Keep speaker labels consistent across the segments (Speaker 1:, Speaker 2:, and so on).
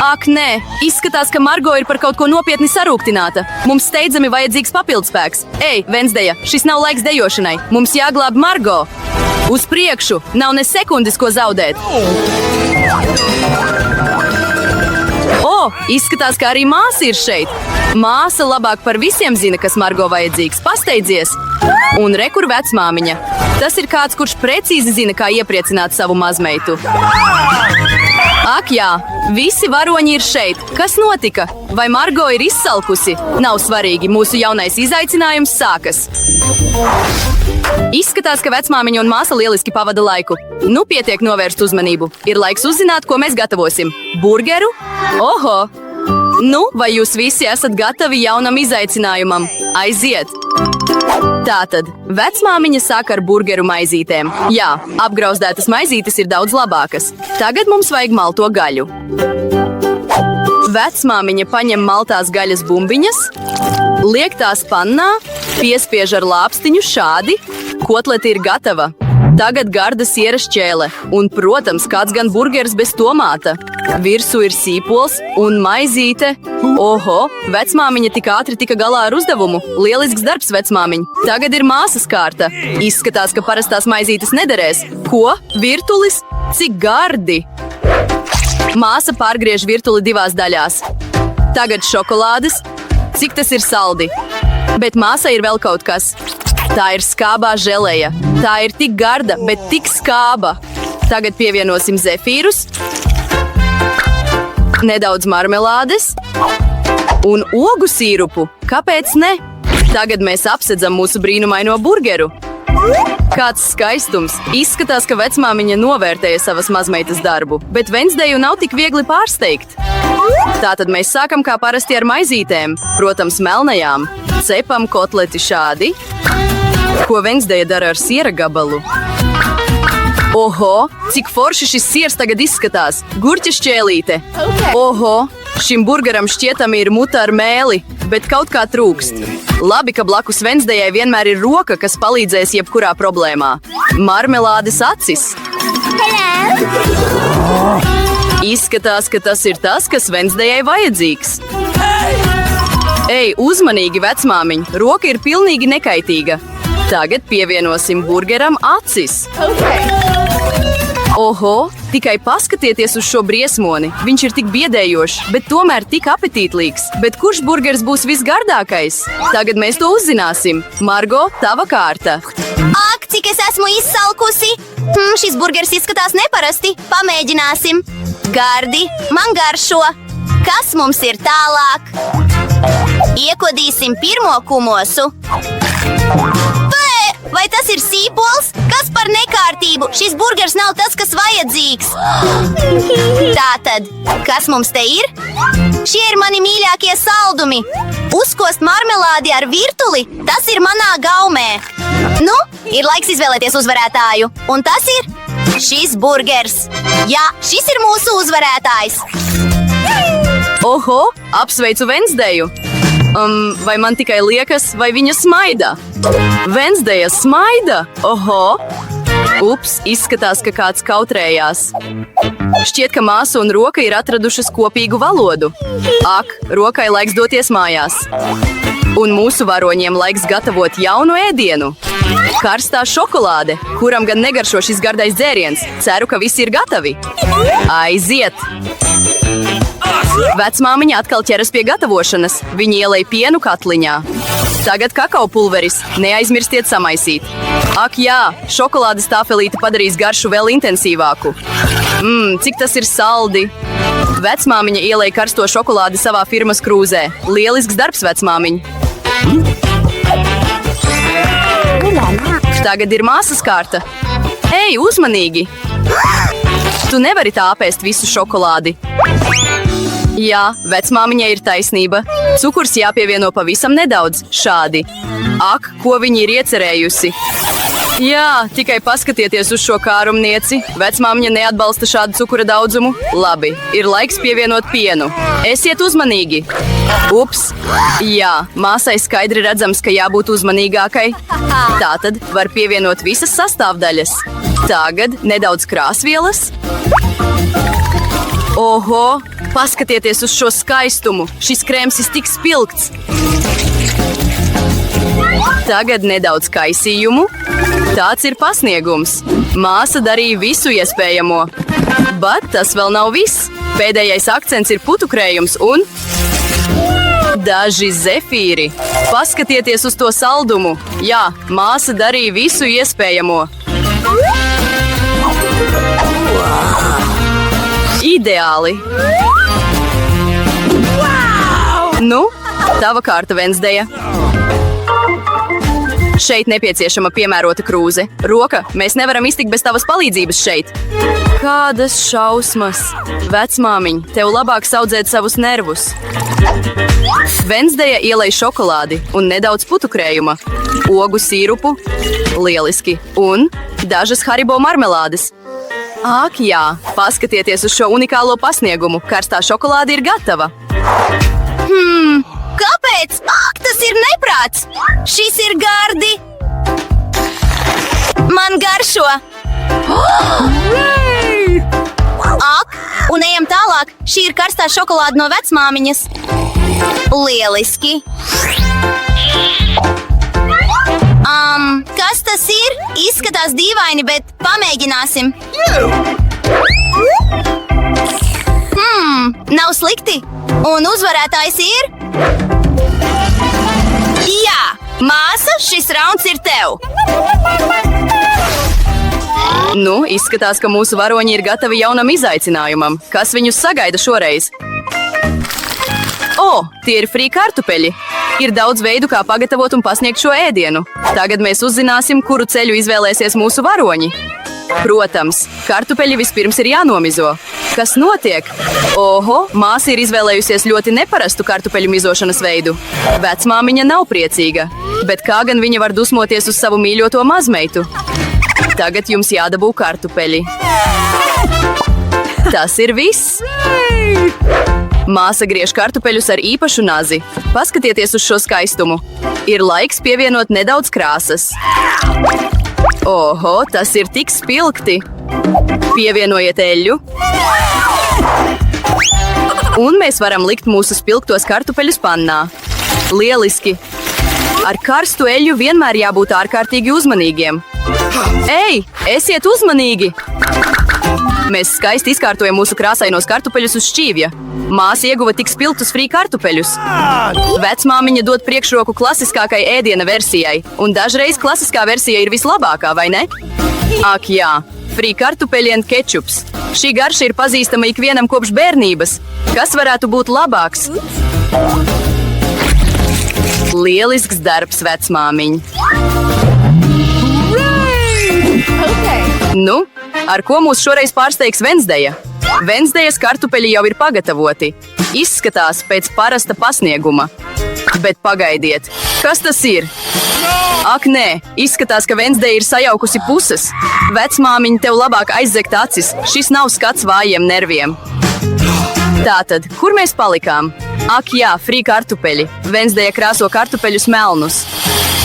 Speaker 1: Ak, nē, izskatās, ka Margo ir par kaut ko nopietni sarūktināta. Mums steidzami vajadzīgs papildspēks. Ej, Vensdeja, šis nav laiks dejošanai. Mums jāglāb Margo. Uz priekšu, nav ne sekundes, ko zaudēt. Izskatās, ka arī māsa ir šeit. Māsa labāk par visiem zina, kas Margo vajadzīgs. Pasteidzies! Un re, kur vecmāmiņa. Tas ir kāds, kurš precīzi zina, kā iepriecināt savu mazmeitu. Ak jā, visi varoņi ir šeit. Kas notika? Vai Margo ir izsalkusi? Nav svarīgi, mūsu jaunais izaicinājums sākas. Izskatās, ka vecmāmiņa un māsa lieliski pavada laiku. Nu, pietiek novērst uzmanību. Ir laiks uzzināt, ko mēs gatavosim. Burgeru? Oho! Nu, vai jūs visi esat gatavi jaunam izaicinājumam? Aiziet! Tātad, vecmāmiņa sāk ar burgeru maizītēm. Jā, apgrauzdētas maizītes ir daudz labākas. Tagad mums vajag malto gaļu. Vecmāmiņa paņem maltās gaļas bumbiņas, liek tās pannā, piespiež ar lāpstiņu šādi. Kotlete ir gatava. Tagad garda siera šķēle. Un, protams, kāds gan burgers bez tomāta. Virsū ir sīpols un maizīte. Oho, vecmāmiņa tik ātri tika galā ar uzdevumu. Lielisks darbs, vecmāmiņ. Tagad ir māsas kārta. Izskatās, ka parastās maizītes nederēs. Ko? Virtulis? Cik gardi! Māsa pārgriež virtuli divās daļās. Tagad šokolādes. Cik tas ir saldi. Bet māsai ir vēl kaut kas. Tā ir skābā želeja. Tā ir tik garda, bet tik skāba. Tagad pievienosim zefīrus, nedaudz marmelādes un ogu sīrupu. Kāpēc ne? Tagad mēs apsedzam mūsu brīnumaino burgeru. Kāds skaistums! Izskatās, ka vecmāmiņa novērtēja savas mazmeitas darbu, bet Vensdeju nav tik viegli pārsteigt. Tātad mēs sākam kā parasti ar maizītēm, protams, melnajām. Cepam kotleti šādi. Ko Vensdeja dara ar siera gabalu? Oho, cik forši šis siers tagad izskatās. Gurķa šķēlīte. Oho, šim burgeram šķietami ir muta ar mēli, bet kaut kā trūkst. Labi, ka blakus Vensdejai vienmēr ir roka, kas palīdzēs jebkurā problēmā. Marmelādes acis. Izskatās, ka tas ir tas, kas Vensdejai vajadzīgs. Ej, uzmanīgi, vecmāmiņ, roka ir pilnīgi nekaitīga. Tagad pievienosim burgeram acis. Oho, tikai paskatieties uz šo briesmoni. Viņš ir tik biedējošs, bet tomēr tik apetītlīgs. Bet kurš burgers būs visgardākais? Tagad mēs to uzzināsim. Margo, tava kārta.
Speaker 2: Ak, cik es esmu izsalkusi! Šis burgers izskatās neparasti. Pamēģināsim. Gardi, man garšo. Kas mums ir tālāk? Iekodīsim pirmo kumosu. Vai tas ir sīpols? Kas par nekārtību? Šis burgers nav tas, kas vajadzīgs. Tātad, kas mums te ir? Šie ir mani mīļākie saldumi. Uzkost marmelādi ar virtuli, tas ir manā gaumē. Nu, ir laiks izvēlēties uzvarētāju. Un tas ir šis burgers. Jā, šis ir mūsu uzvarētājs.
Speaker 1: Oho, apsveicu Vensdeju. Vai man tikai liekas, vai viņa smaida? Vensdeja smaida? Oho! Ups, izskatās, ka kāds kautrējās. Šķiet, ka māsa un roka ir atradušas kopīgu valodu. Ak, rokai laiks doties mājās. Un mūsu varoņiem laiks gatavot jaunu ēdienu. Karstā šokolāde, kuram gan negaršo šis gardais dzēriens. Ceru, ka visi ir gatavi. Aiziet! Vecmāmiņa atkal ķeras pie gatavošanas. Viņa ielej pienu katliņā. Tagad kakao pulveris. Neaizmirstiet samaisīt. Ak jā, šokolādes tāfelīte padarīs garšu vēl intensīvāku. Cik tas ir saldi. Vecmāmiņa ielej karsto šokolādi savā firmas krūzē. Lielisks darbs, vecmāmiņ. Tagad ir māsas kārta. Ej, uzmanīgi! Tu nevari tā apēst visu šokolādi. Jā, vecmāmiņai ir taisnība. Cukurs jāpievieno pavisam nedaudz. Šādi. Ak, ko viņa ir iecerējusi. Jā, tikai paskatieties uz šo kārumnieci. Vecmāmiņa neatbalsta šādu cukura daudzumu. Labi, ir laiks pievienot pienu. Esiet uzmanīgi. Ups. Jā, māsai skaidri redzams, ka jābūt uzmanīgākai. Tātad var pievienot visas sastāvdaļas. Tagad nedaudz krāsvielas. Oho, Paskatieties uz šo skaistumu! Šis krēms ir tik spilgts! Tagad nedaudz kaisījumu. Tāds ir pasniegums. Māsa darīja visu iespējamo. Bet tas vēl nav viss. Pēdējais akcents ir putukrējums un daži zefīri. Paskatieties uz to saldumu. Jā, māsa darīja visu iespējamo. Ideāli! Nu, tava kārta, Vensdeja. Šeit nepieciešama piemērota krūze. Roka, mēs nevaram iztikt bez tavas palīdzības šeit. Kādas šausmas! Vecmāmiņ, tev labāk audzēt savus nervus. Vensdeja ielej šokolādi un nedaudz putukrējuma, ogu sīrupu, lieliski, un dažas Haribo marmelādes. Ak, jā, paskatieties uz šo unikālo pasniegumu. Karstā šokolāde ir gatava.
Speaker 2: Kāpēc? Ak, tas ir neprāts! Šis ir gardi! Man garšo! Ak, un ejam tālāk! Šī ir karstā šokolāde no vecmāmiņas. Lieliski! Kas tas ir? Izskatās dīvaini, bet pamēģināsim. Nav slikti. Un uzvarētājs ir? Jā, māsa, šis rauns ir tev.
Speaker 1: Nu, izskatās, ka mūsu varoņi ir gatavi jaunam izaicinājumam. Kas viņus sagaida šoreiz? O, tie ir frī kartupeļi. Ir daudz veidu, kā pagatavot un pasniegt šo ēdienu. Tagad mēs uzzināsim, kuru ceļu izvēlēsies mūsu varoņi. Protams, kartupeļi vispirms ir jānomizo. Kas notiek? Oho, māsa ir izvēlējusies ļoti neparastu kartupeļu mizošanas veidu. Vecmāmiņa nav priecīga, bet kā gan viņa var dusmoties uz savu mīļoto mazmeitu? Tagad jums jādabū kartupeļi. Tas ir viss! Māsa griež kartupeļus ar īpašu nazi. Paskatieties uz šo skaistumu. Ir laiks pievienot nedaudz krāsas. Oho, tas ir tik spilgti! Pievienojiet eļļu. Un mēs varam likt mūsu spilgtos kartupeļus pannā. Lieliski! Ar karstu eļļu vienmēr jābūt ārkārtīgi uzmanīgiem. Ei, esiet uzmanīgi! Mēs skaisti izkārtojam mūsu krāsainos kartupeļus uz šķīvja. Māsa ieguva tik spilgtus frī kartupeļus. Vecmāmiņa dod priekšroku klasiskākai ēdiena versijai, un dažreiz klasiskā versija ir vislabākā, vai ne? Ak, jā, frī kartupeļi un kečups. Šī garša ir pazīstama ikvienam kopš bērnības. Kas varētu būt labāks? Lielisks darbs, vecmāmiņ. Nu, ar ko mūs šoreiz pārsteigs Vensdeja? Vensdejas kartupeļi jau ir pagatavoti. Izskatās pēc parasta pasnieguma. Bet pagaidiet, kas tas ir? Ak, nē, izskatās, ka Vensdeja ir sajaukusi puses. Vecmāmiņ, tev labāk aizzegt acis. Šis nav skats vājiem nerviem. Tātad, kur mēs palikām? Ak, jā, frī kartupeļi. Vensdeja krāso kartupeļus melnus.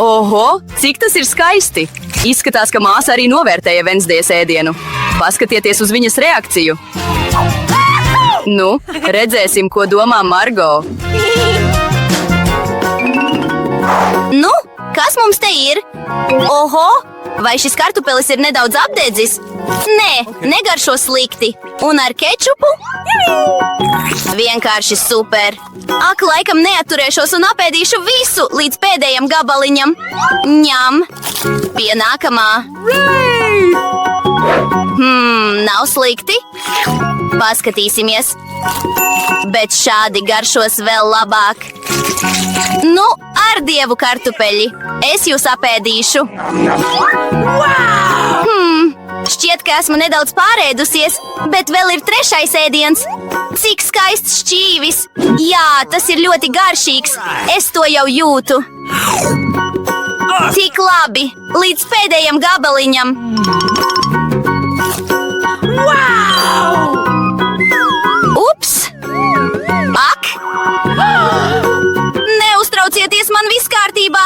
Speaker 1: Oho, cik tas ir skaisti! Izskatās, ka māsa arī novērtēja Vensdejas ēdienu. Paskatieties uz viņas reakciju. Nu, redzēsim, ko domā Margo.
Speaker 2: Nu, kas mums te ir? Oho, vai šis kartupelis ir nedaudz apdedzis? Nē, negaršo slikti. Un ar kečupu? Vienkārši super. Ak, laikam neatturēšos un apēdīšu visu līdz pēdējam gabaliņam. Ņem. Pie nākamā. Nav slikti. Paskatīsimies. Bet šādi garšos vēl labāk. Nu, ar dievu kartupeļi. Es jūs apēdīšu. Šķiet, ka esmu nedaudz pārēdusies, bet vēl ir trešais ēdiens. Cik skaists šķīvis. Jā, tas ir ļoti garšīgs. Es to jau jūtu. Tik labi. Līdz pēdējam gabaliņam. Ups! Ak! Neuztraucieties, man viss kārtībā!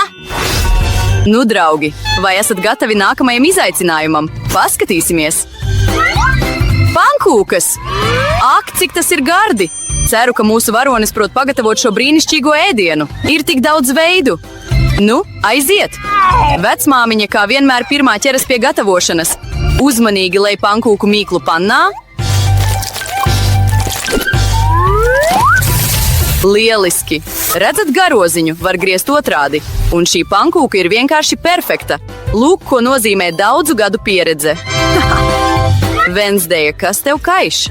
Speaker 1: Nu, draugi, vai esat gatavi nākamajam izaicinājumam? Paskatīsimies! Pankūkas! Ak, cik tas ir gardi! Ceru, ka mūsu varonis prot pagatavot šo brīnišķīgo ēdienu. Ir tik daudz veidu. Nu, aiziet! Vecmāmiņa kā vienmēr pirmā ķeras pie gatavošanas. Uzmanīgi lej pankūku mīklu pannā. Lieliski! Redzat garoziņu, var griezt otrādi. Un šī pankūka ir vienkārši perfekta. Lūk, ko nozīmē daudzu gadu pieredze. Vensdeja, kas tev kaiš?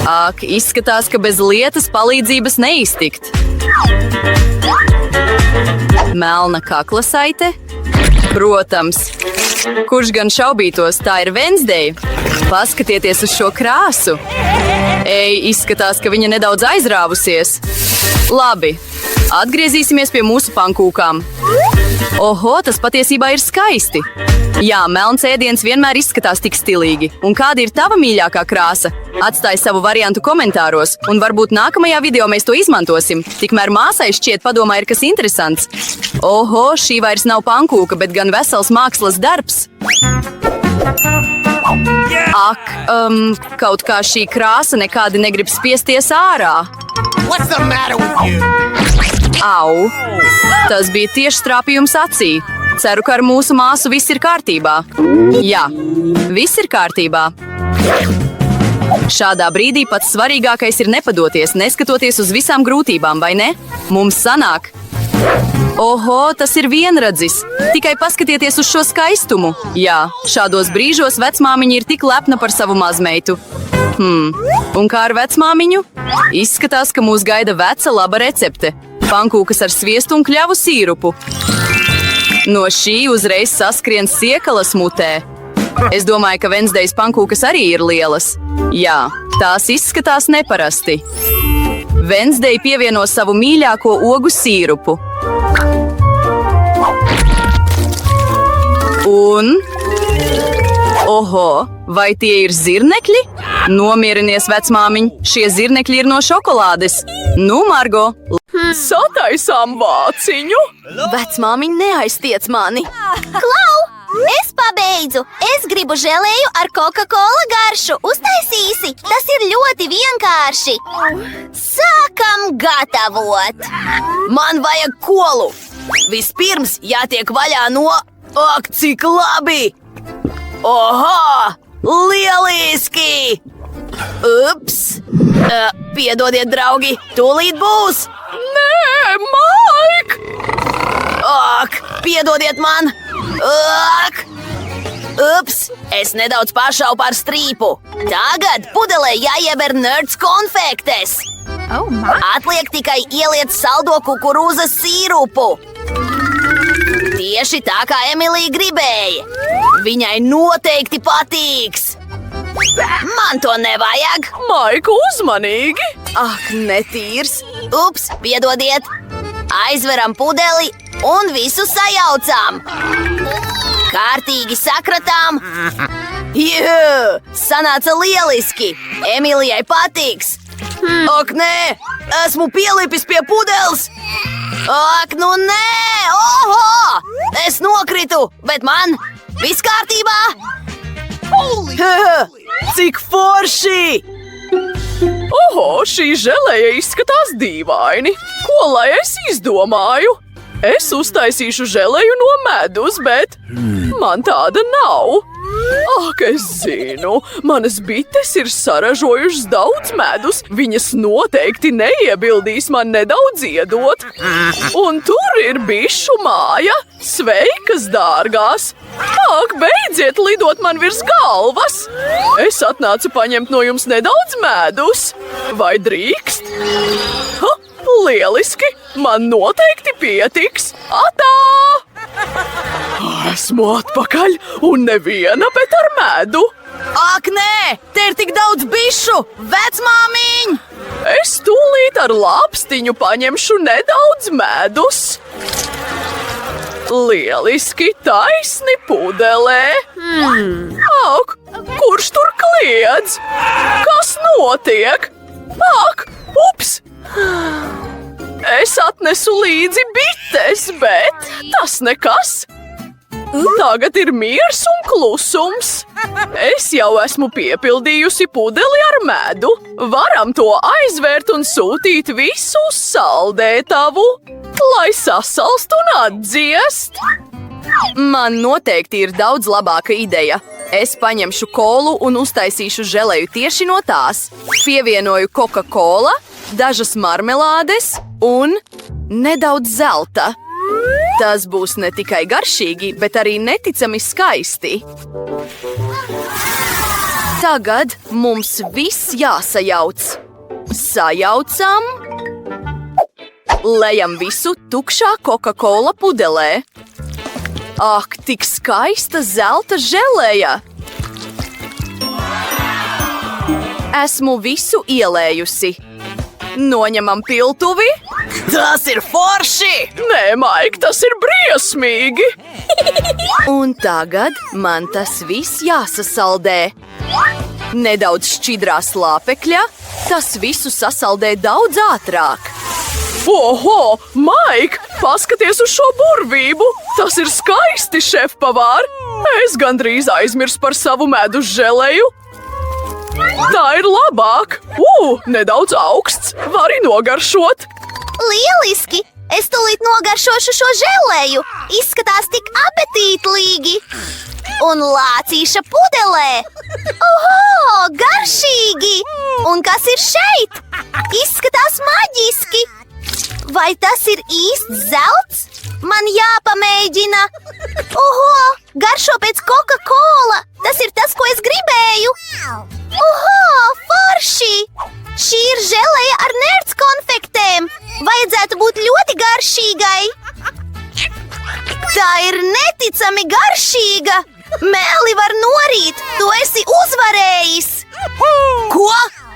Speaker 1: Ak, izskatās, ka bez lietas palīdzības neiztikt. Melna kaklasaite? Protams. Kurš gan šaubītos, tā ir Vensdeja? Paskatieties uz šo krāsu. Ei, izskatās, ka viņa nedaudz aizrāvusies. Labi, atgriezīsimies pie mūsu pankūkām. Oho, tas patiesībā ir skaisti. Jā, melns ēdiens vienmēr izskatās tik stilīgi. Un kāda ir tava mīļākā krāsa? Atstāj savu variantu komentāros, un varbūt nākamajā video mēs to izmantosim. Tikmēr māsai šķiet padomā ir kas interesants. Oho, šī vairs nav pankūka, bet gan vesels mākslas darbs. Ak, kaut kā šī krāsa nekādi negrib spiesties ārā.
Speaker 3: What's the matter with you?
Speaker 1: Au! Tas bija tieši trāpījums acī. Ceru, ka ar mūsu māsu viss ir kārtībā. Jā, viss ir kārtībā. Šādā brīdī pats svarīgākais ir nepadoties, neskatoties uz visām grūtībām, vai ne? Mums sanāk. Oho, tas ir vienradzis. Tikai paskatieties uz šo skaistumu. Jā, šādos brīžos vecmāmiņa ir tik lepna par savu mazmeitu. Un kā ar vecmāmiņu? Izskatās, ka mūs gaida veca laba recepte. Pankūkas ar sviestu un kļavu sīrupu. No šī uzreiz saskrien siekalas mutē. Es domāju, ka Vensdejas pankūkas arī ir lielas. Jā, tās izskatās neparasti. Vensdeja pievieno savu mīļāko ogu sīrupu. Un... Oho, vai tie ir zirnekļi? Nomierinies, vecmāmiņ, šie zirnekļi ir no šokolādes. Nu, Margo, sataisām vāciņu.
Speaker 2: Vecmāmiņ, neaiztiec mani. Klau! Es pabeidzu! Es gribu želeju ar Coca-Cola garšu. Uztaisīsi! Tas ir ļoti vienkārši. Sākam gatavot!
Speaker 4: Man vajag kolu! Vispirms jātiek vaļā no... Ak, cik labi! Oho! Lieliski! Ups! Piedodiet, draugi, tūlīt būs!
Speaker 1: Nē, Maik!
Speaker 4: Ak, piedodiet man! Ak! Ups! Es nedaudz pašaupu ar strīpu. Tagad pudelē jāieber nerds konfektes. Atliek tikai ieliet saldo kukurūzas sīrupu. Tieši tā, kā Emilija gribēja. Viņai noteikti patiks. Man to nevajag.
Speaker 1: Maika, uzmanīgi!
Speaker 4: Ak, netīrs. Ups, piedodiet. Aizveram pudeli un visu sajaucām. Kārtīgi sakratām. Jū, sanāca lieliski. Emilijai patiks. Ak, nē, esmu pielipis pie pudeles. Ak, nu nē, oho! Es nokritu, bet man viss kārtībā. Cik forši!
Speaker 1: Oho, šī želeja izskatās dīvaini. Ko lai es izdomāju? Es uztaisīšu želeju no medus, bet man tāda nav. Ak, es zinu, manas bites ir saražojušas daudz medus. Viņas noteikti neiebildīs man nedaudz iedot. Un tur ir bišu māja. Sveikas, dārgās! Ak, beidziet lidot man virs galvas! Es atnācu paņemt no jums nedaudz medus. Vai drīkst? Ha, lieliski! Man noteikti pietiks! Atā! Esmu atpakaļ un neviena, bet ar medu.
Speaker 4: Ak, nē! Te ir tik daudz bišu! Vecmāmiņ!
Speaker 1: Es tūlīt ar lāpstiņu paņemšu nedaudz medus. Lieliski, taisni pudelē. Ak, kurš tur kliedz? Kas notiek? Ak, ups! Es atnesu līdzi bites, bet tas nekas. Tagad ir miers un Klusums! Es jau esmu piepildījusi pudeli ar medu. Varam to aizvērt un sūtīt visu uz saldētavu, lai sasalst un atdziest. Man noteikti ir daudz labāka ideja. Es paņemšu kolu un uztaisīšu želeju tieši no tās. Pievienoju Coca-Cola, dažas marmelādes un nedaudz zelta. Tas būs ne tikai garšīgi, bet arī neticami skaisti. Tagad mums viss jāsajauc. Sajaucam. Lejam visu tukšā Coca-Cola pudelē. Ak, tik skaista zelta želeja! Esmu visu ielējusi. Noņemam piltuvi.
Speaker 4: Tas ir forši!
Speaker 1: Nē, Maik, tas ir briesmīgi! Un tagad man tas viss jāsasaldē. Nedaudz šķidrā slāpekļa, tas visu sasaldē daudz ātrāk. Oho, Maik, paskaties uz šo burvību! Tas ir skaisti, šefpavār! Es gandrīz aizmirsu par savu medus želeju. Tā ir labāk! Nedaudz augsts, vari nogaršot!
Speaker 2: Lieliski! Es tūlīt nogaršošu šo želeju. Izskatās tik apetītlīgi. Un lācīša pudelē. Oho, garšīgi! Un kas ir šeit? Izskatās maģiski. Vai tas ir īsts zelts? Man jāpamēģina. Oho, garšo pēc Coca-Cola. Tas ir tas, ko es gribēju. Oho, forši! Šī ir želeja ar nerds konfektēm. Vajadzētu būt ļoti garšīgai. Tā ir neticami garšīga. Mēli var norīt. Tu esi uzvarējis.
Speaker 4: Ko?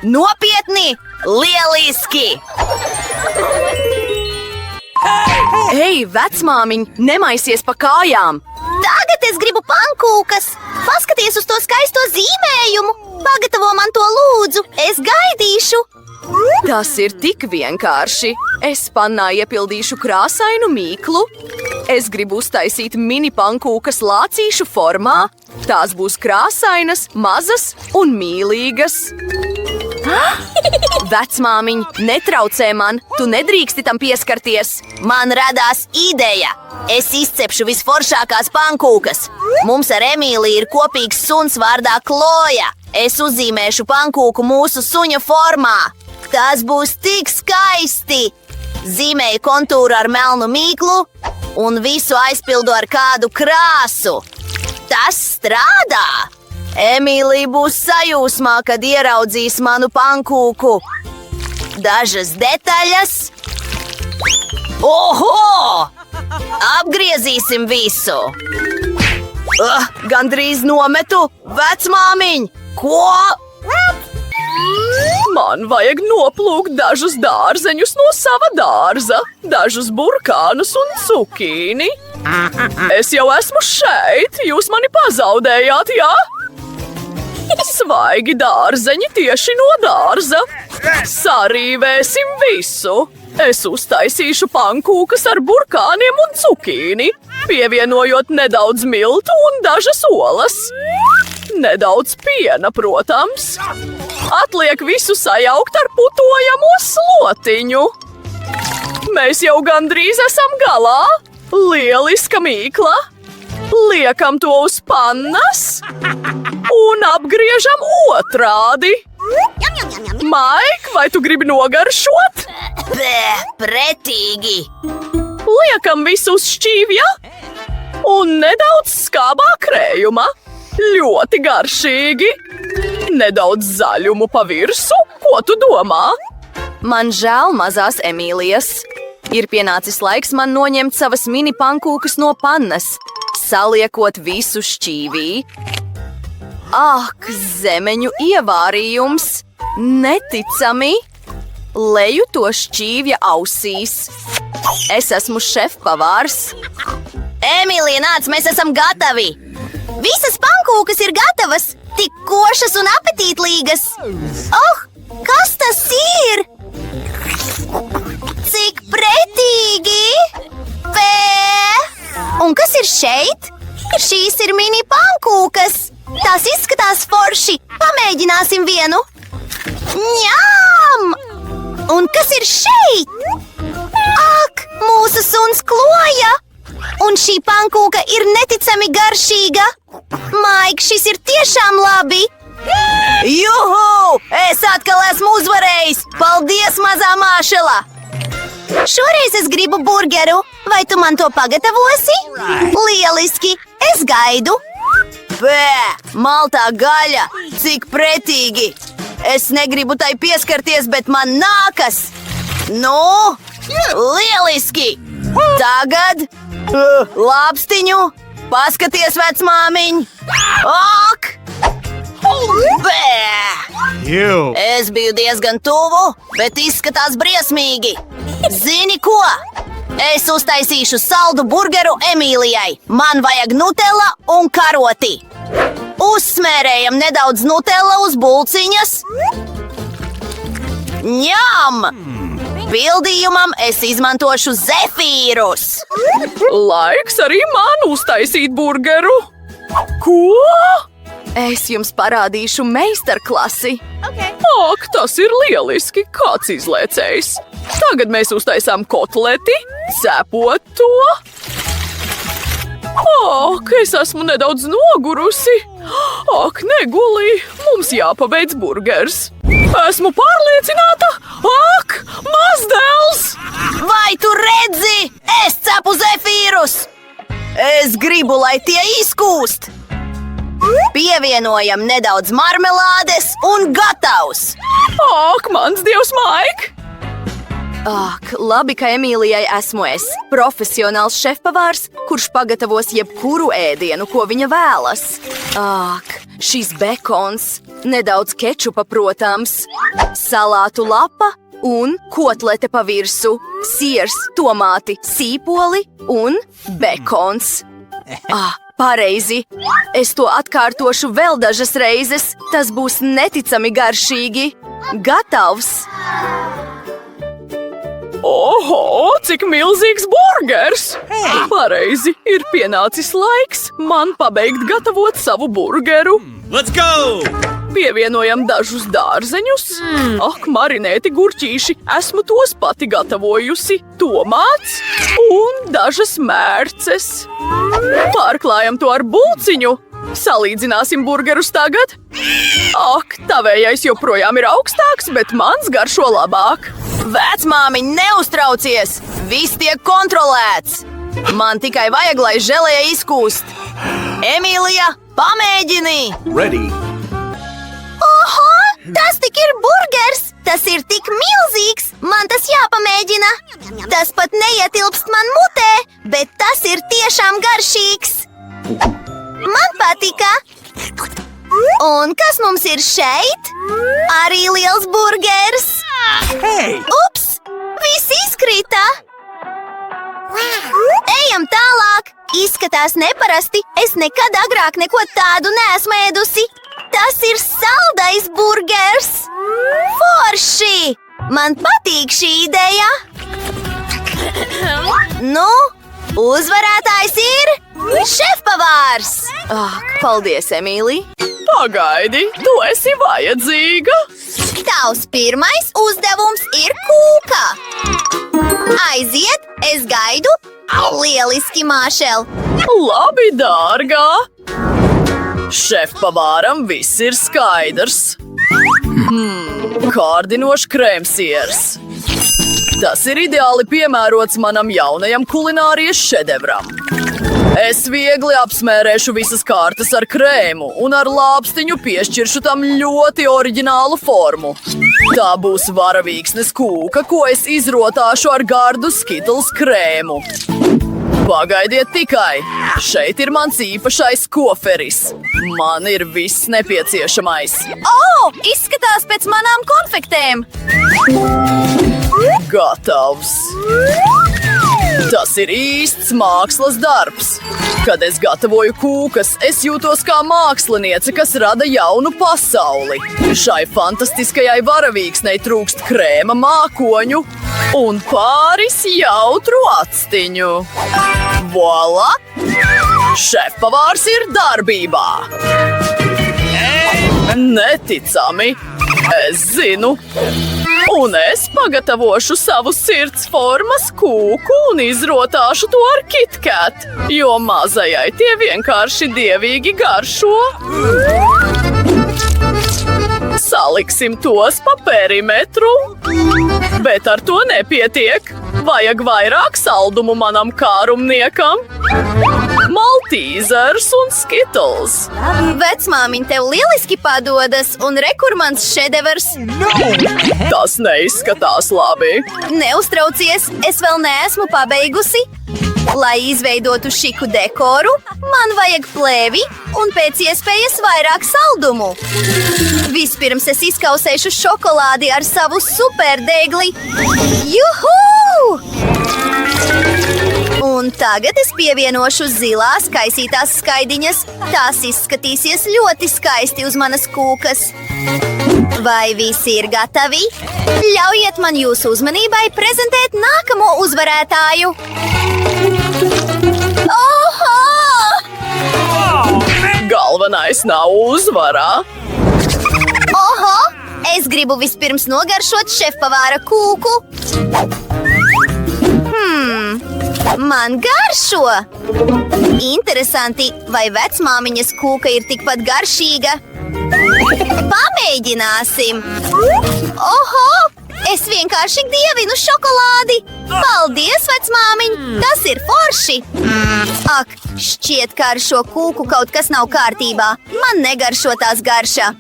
Speaker 4: Nopietni? Lieliski!
Speaker 1: Ei, vecmāmiņ, nemaisies pa kājām!
Speaker 2: Tagad es gribu pankūkas. Paskaties uz to skaisto zīmējumu. Pagatavo man to lūdzu. Es gaidīšu.
Speaker 1: Tas ir tik vienkārši. Es pannā iepildīšu krāsainu mīklu. Es gribu uztaisīt mini pankūkas lācīšu formā. Tās būs krāsainas, mazas un mīlīgas. Vecmāmiņ, netraucē man, tu nedrīksti tam pieskarties.
Speaker 4: Man radās ideja. Es izcepšu visforšākās pankūkas. Mums ar Emīliju ir kopīgs suns vārdā Kloja. Es uzzīmēšu pankūku mūsu suņa formā. Tas būs tik skaisti. Zīmēju kontūru ar melnu mīklu un visu aizpildu ar kādu krāsu. Tas strādā! Emīlija būs sajūsmā, kad ieraudzīs manu pankūku. Dažas detaļas. Oho! Apgriezīsim visu. Gandrīz nometu. Vecmāmiņ! Ko?
Speaker 1: Man vajag noplūkt dažus dārzeņus no sava dārza, dažus burkānus un cukīni. Es jau esmu šeit, jūs mani pazaudējāt, jā? Svaigi dārzeņi tieši no dārza. Sarīvēsim visu. Es uztaisīšu pankūkas ar burkāniem un cukīni, pievienojot nedaudz miltu un dažas olas. Nedaudz piena, protams. Atliek visu sajaukt ar putojamo slotiņu. Mēs jau gandrīz esam galā. Lieliska mīkla. Liekam to uz pannas un apgriežam otrādi. Maik, vai tu gribi nogaršot?
Speaker 4: Pretīgi!
Speaker 1: Liekam visu uz šķīvja un nedaudz skābā krējuma. Ļoti garšīgi. Nedaudz zaļumu pa virsu. Ko tu domā? Man žēl mazās Emīlijas. Ir pienācis laiks man noņemt savas mini pankūkas no pannas, saliekot visu šķīvī. Ak, zemeņu ievārījums! Neticami! Leju to šķīvja ausīs. Es esmu šefpavārs.
Speaker 4: Emīlija, nāc, mēs esam gatavi!
Speaker 2: Visas pankūkas ir gatavas. Tik košas un apetītlīgas. Oh, kas tas ir? Cik pretīgi! Un kas ir šeit? Šīs ir mini pankūkas. Pamēģināsim vienu. Ņām! Un kas ir šeit? Ak, mūsu suns Kloja! Un šī pankūka ir neticami garšīga. Maik, šis ir tiešām labi.
Speaker 4: Juhu! Es atkal esmu uzvarējis! Paldies, mazā māšela!
Speaker 2: Šoreiz es gribu burgeru. Vai tu man to pagatavosi? Lieliski! Es gaidu.
Speaker 4: Bē, maltā gaļa! Cik pretīgi! Es negribu tai pieskarties, bet man nākas! Nu, lieliski! Tagad lāpstiņu! Paskaties, vecmāmiņ! Ak! Bē!
Speaker 3: You.
Speaker 4: Es biju diezgan tuvu, bet izskatās briesmīgi. Zini ko? Es uztaisīšu saldu burgeru Emīlijai. Man vajag nutella un karoti. Uzsmērējam nedaudz nutella uz bulciņas. Ņam! Pildījumam es izmantošu zefīrus.
Speaker 1: Laiks arī man uztaisīt burgeru. Ko? Es jums parādīšu meistarklasi. Ak, tas ir lieliski, kāds izlēcējs. Tagad mēs uztaisām kotleti, cepot to. Ak, es esmu nedaudz nogurusi. Ak, negulī, mums jāpabeidz burgers. Esmu pārliecināta. Ak, mazdēls!
Speaker 4: Vai tu redzi? Es cepu zefīrus! Es gribu, lai tie izkūst! Pievienojam nedaudz marmelādes un gatavs!
Speaker 1: Ak, mans dievs, Maik! Ak, labi, ka Emīlijai esmu es, profesionāls šefpavārs, kurš pagatavos jebkuru ēdienu, ko viņa vēlas. Ak, šis bekons, nedaudz kečupa, protams, salātu lapa un kotlete pa virsu, siers, tomāti, sīpoli un bekons. Pareizi. Es to atkārtošu vēl dažas reizes. Tas būs neticami garšīgi. Gatavs! Oho, cik milzīgs burgers! Pareizi, ir pienācis laiks man pabeigt gatavot savu burgeru.
Speaker 3: Let's go!
Speaker 1: Pievienojam dažus dārzeņus. Ak, marinēti gurķīši, esmu tos pati gatavojusi. Tomāts un dažas mērces. Pārklājam to ar bulciņu. Salīdzināsim burgerus tagad. Ak, tavējais joprojām ir augstāks, bet mans garšo labāk.
Speaker 4: Vecmāmiņ, neuztraucies! Viss tiek kontrolēts! Man tikai vajag, lai želeja izkūst. Emīlija, pamēģini!
Speaker 3: Ready.
Speaker 2: Oho, tas tik ir burgers! Tas ir tik milzīgs! Man tas jāpamēģina! Tas pat neietilpst man mutē, bet tas ir tiešām garšīgs! Man patika! Un kas mums ir šeit? Arī liels burgers!
Speaker 3: Hey!
Speaker 2: Ups! Viss izkrita! Ejam tālāk! Izskatās neparasti. Es nekad agrāk neko tādu neesmu ēdusi. Tas ir saldais burgers! Forši! Man patīk šī ideja! Nu, uzvarētājs ir šefpavārs!
Speaker 1: Ak, paldies, Emīlija! Pagaidi, tu esi vajadzīga!
Speaker 2: Tavs pirmais uzdevums ir kūka! Aiziet, es gaidu! Lieliski, Māšel!
Speaker 1: Labi, dārgā! Šefpavāram viss ir skaidrs. Kārdinošs krēmsiers. Tas ir ideāli piemērots manam jaunajam kulinārijas šedevram. Es viegli apsmērēšu visas kārtas ar krēmu un ar lāpstiņu piešķiršu tam ļoti oriģinālu formu. Tā būs varavīksnes kūka, ko es izrotāšu ar gardu Skittles krēmu. Pagaidiet tikai! Šeit ir mans īpašais koferis. Man ir viss nepieciešamais.
Speaker 2: Izskatās pēc manām konfektēm!
Speaker 1: Gatavs! Tas ir īsts mākslas darbs. Kad es gatavoju kūkas, es jūtos kā māksliniece, kas rada jaunu pasauli. Šai fantastiskajai varavīksnei trūkst krēma mākoņu un pāris jautru actiņu. Voila! Šefpavārs ir darbībā! Neticami! Es zinu! Un es pagatavošu savu sirds formas kūku un izrotāšu to ar KitKat, jo mazajai tie vienkārši dievīgi garšo. Saliksim tos pa perimetru, bet ar to nepietiek. Vajag vairāk saldumu manam kārumniekam. Maltīzers un Skittles.
Speaker 2: Vecmāmiņa tev lieliski padodas, un rekur mans šedevrs.
Speaker 1: Tas neizskatās labi.
Speaker 2: Neuztraucies, es vēl neesmu pabeigusi. Lai izveidotu šiku dekoru, man vajag plēvi un pēc iespējas vairāk saldumu. Vispirms es izkausēšu šokolādi ar savu superdegli. Juhu! Un tagad es pievienošu zilās kaisītās skaidiņas. Tās izskatīsies ļoti skaisti uz manas kūkas. Vai visi ir gatavi? Ļaujiet man jūsu uzmanībai prezentēt nākamo uzvarētāju. Oho!
Speaker 1: Galvenais nav uzvarā.
Speaker 2: Oho! Es gribu vispirms nogaršot šefpavāra kūku. Man garšo! Interesanti, vai vecmāmiņas kūka ir tikpat garšīga? Pamēģināsim! Oho! Es vienkārši dievinu šokolādi! Paldies, vecmāmiņ! Tas ir forši! Ak, šķiet, ka ar šo kūku kaut kas nav kārtībā. Man negaršo tās garša.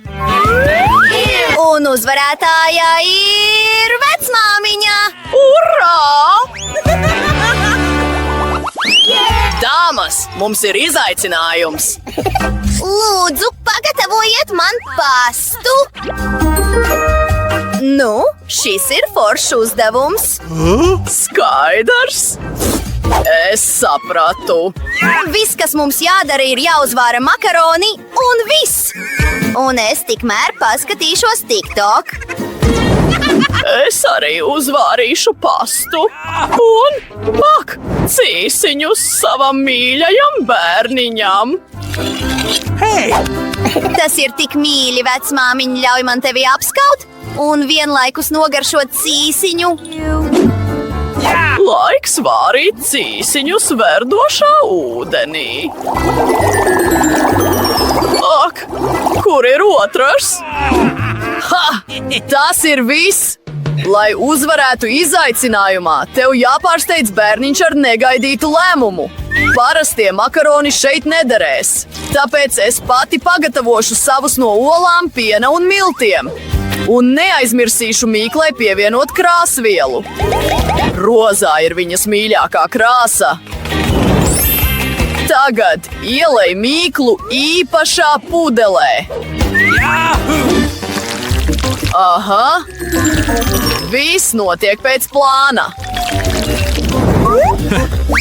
Speaker 2: Un uzvarētāja ir vecmāmiņa!
Speaker 1: Urā! Dāmas, mums ir izaicinājums!
Speaker 2: Lūdzu, pagatavojiet man pastu! Nu, šis ir foršs uzdevums.
Speaker 1: Skaidrs! Es sapratu.
Speaker 2: Viss, kas mums jādara, ir jāuzvāra makaroni un viss. Un es tikmēr paskatīšos TikTok.
Speaker 1: Es arī uzvārīšu pastu un cīsiņus savam mīļajam bērniņam.
Speaker 2: Tas ir tik mīļi, vecmāmiņ, ļauj man tevi apskaut un vienlaikus nogaršot cīsiņu.
Speaker 1: Laiks vārīt cīsiņus verdošā ūdenī. Ak, kur ir otrs? Ha! Tas ir viss! Lai uzvarētu izaicinājumā, tev jāpārsteidz bērniņš ar negaidītu lēmumu. Parastie makaroni šeit nederēs, tāpēc es pati pagatavošu savus no olām, piena un miltiem. Un neaizmirsīšu mīklai pievienot krāsvielu. Rozā ir viņas mīļākā krāsa. Tagad ielej mīklu īpašā pudelē. Aha! Viss notiek pēc plāna.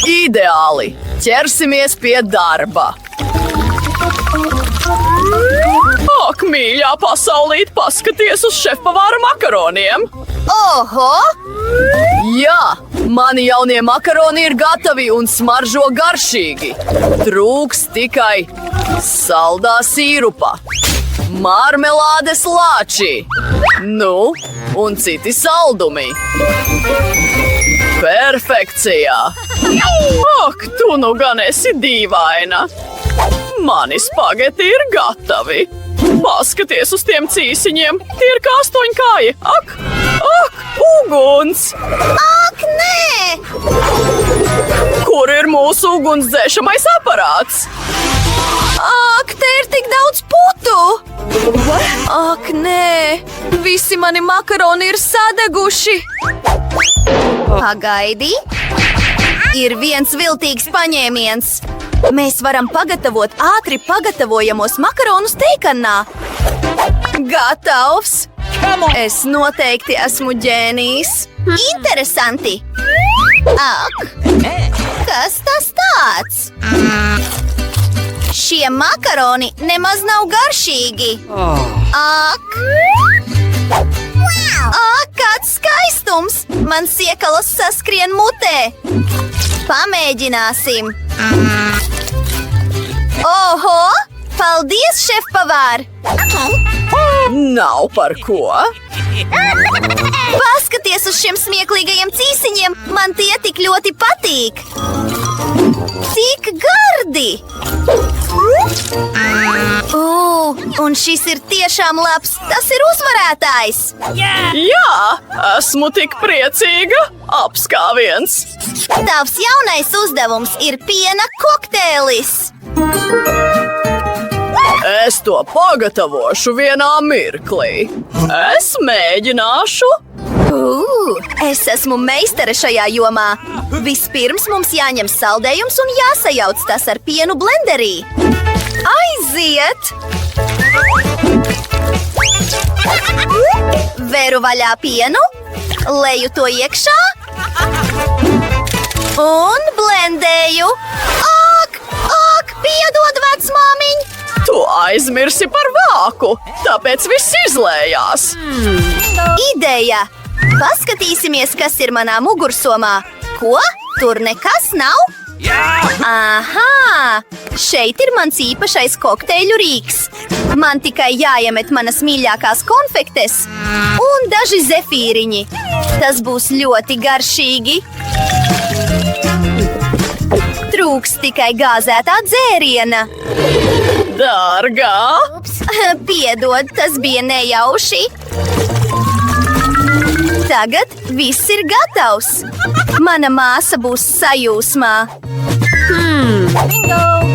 Speaker 1: Ideāli! Ķersimies pie darba. Ak, mīļā pasaulīt, paskaties uz šefpavāra makaroniem!
Speaker 2: Oho!
Speaker 1: Jā, mani jaunie makaroni ir gatavi un smaržo garšīgi. Trūks tikai saldā sīrupa, marmelādes lāči, nu, un citi saldumi. Perfekcijā! Ak, tu nu gan esi dīvaina! Mani spageti ir gatavi! Paskaties uz tiem cīsiņiem! Tie ir kā astoņkāji! Ak! Ak! Uguns!
Speaker 2: Ak, nē!
Speaker 1: Kur ir mūsu ugunsdzēšamais aparāts?
Speaker 2: Ak, te ir tik daudz putu! Ak, nē! Visi mani makaroni ir sadeguši! Pagaidi! Ir viens viltīgs paņēmiens! Mēs varam pagatavot ātri pagatavojamos makaronus teikannā! Gatavs! Es noteikti esmu ģēnijs! Interesanti! Ak! Kas tas tāds? Šie makaroni nemaz nav garšīgi! Ak! Ak, kāds skaistums! Man siekalas saskrien mutē! Pamēģināsim! Oho! Paldies, šefpavār!
Speaker 1: Nav par ko.
Speaker 2: Paskaties uz šiem smieklīgajiem cīsiņiem! Man tie tik ļoti patīk! Cik gardi! Un šis ir tiešām labs! Tas ir uzvarētājs!
Speaker 1: Jā, esmu tik priecīga. Apskāviens.
Speaker 2: Tavs jaunais uzdevums ir piena kokteilis!
Speaker 1: Es to pagatavošu vienā mirklī. Es mēģināšu.
Speaker 2: Es esmu meistare šajā jomā. Vispirms mums jāņem saldējums un jāsajauc tas ar pienu blenderī. Aiziet! Veru vaļā pienu, leju to iekšā un blendēju. Ak, piedod, vecmāmiņ!
Speaker 1: Tu aizmirsi par vāku, tāpēc viss izlējās.
Speaker 2: Ideja! Paskatīsimies, kas ir manā mugursomā. Ko? Tur nekas nav? Aha! Šeit ir mans īpašais kokteļu rīks. Man tikai jāiemet manas mīļākās konfektes un daži zefīriņi. Tas būs ļoti garšīgi. Trūks tikai gāzētā dzēriena.
Speaker 1: Dārgā!
Speaker 2: Piedod, tas bija nejauši. Tagad viss ir gatavs. Mana māsa būs sajūsmā.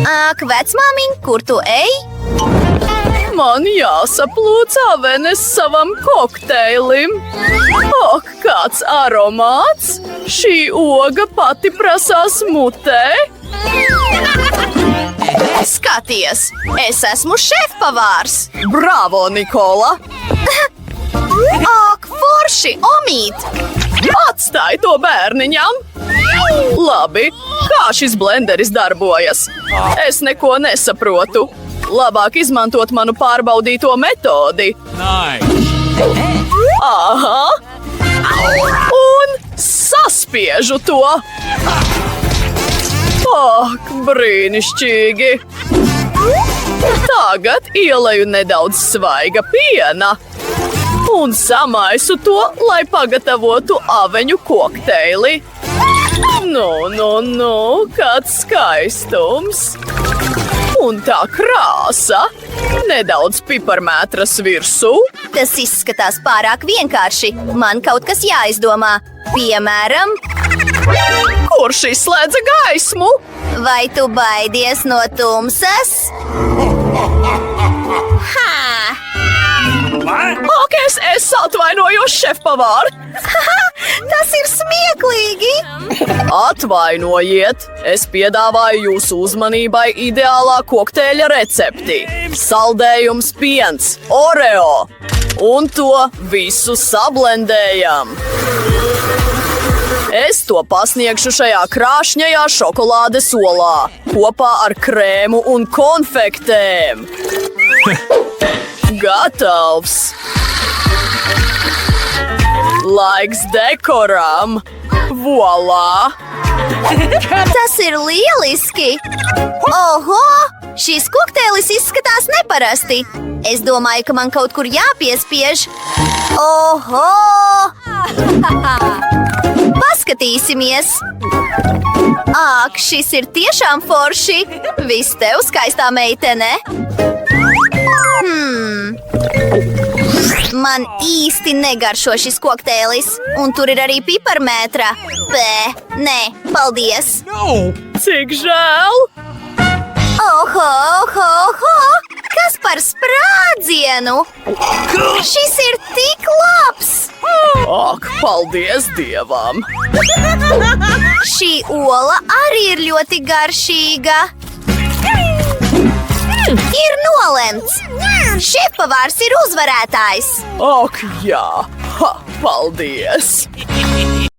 Speaker 2: Ak, vecmāmiņ, kur tu ej?
Speaker 1: Man jāsaplūc avenes savam kokteilim. Ak, kāds aromāts! Šī oga pati prasās mutē.
Speaker 2: Skaties, es esmu šefpavārs.
Speaker 1: Bravo, Nikola!
Speaker 2: Ak, forši, omīt!
Speaker 1: Atstāj to bērniņam! Labi, kā šis blenderis darbojas? Es neko nesaprotu. Labāk izmantot manu pārbaudīto metodi.
Speaker 3: Nice.
Speaker 1: Aha! Un saspiežu to! Ak, brīnišķīgi! Tagad ieleju nedaudz svaiga piena un samaisu to, lai pagatavotu aveņu kokteili. Nu, kāds skaistums! Un tā krāsa! Nedaudz piparmētras virsū.
Speaker 2: Tas izskatās pārāk vienkārši. Man kaut kas jāizdomā. Piemēram,
Speaker 1: Kurš izslēdza gaismu?
Speaker 2: vai tu baidies no tumsas?
Speaker 1: Ak, es atvainojos, šefpavār!
Speaker 2: Tas ir smieklīgi!
Speaker 1: Atvainojiet, es piedāvāju jūsu uzmanībai ideālā kokteļa recepti. Saldējums piens, Oreo, un to visu sablendējam. Es to pasniegšu šajā krāšņajā šokolādes olā, kopā ar krēmu un konfektēm. Gatavs! Laiks dekoram! Voilā!
Speaker 2: Tas ir lieliski! Oho! Šis kokteilis izskatās neparasti. Es domāju, ka man kaut kur jāpiespiež. Oho! Paskatīsimies! Ak, šis ir tiešām forši! Viss tev, skaistā meitene! Man īsti negaršo šis kokteilis, un tur ir arī piparmētra. Nē, paldies!
Speaker 3: No.
Speaker 1: Cik žēl!
Speaker 2: Oho! Kas par sprādzienu? Šis ir tik labs!
Speaker 1: Ak, paldies Dievam!
Speaker 2: Šī ola arī ir ļoti garšīga. Ir nolemts! Šefpavārs ir uzvarētājs!
Speaker 1: Ak, jā! Ha, paldies!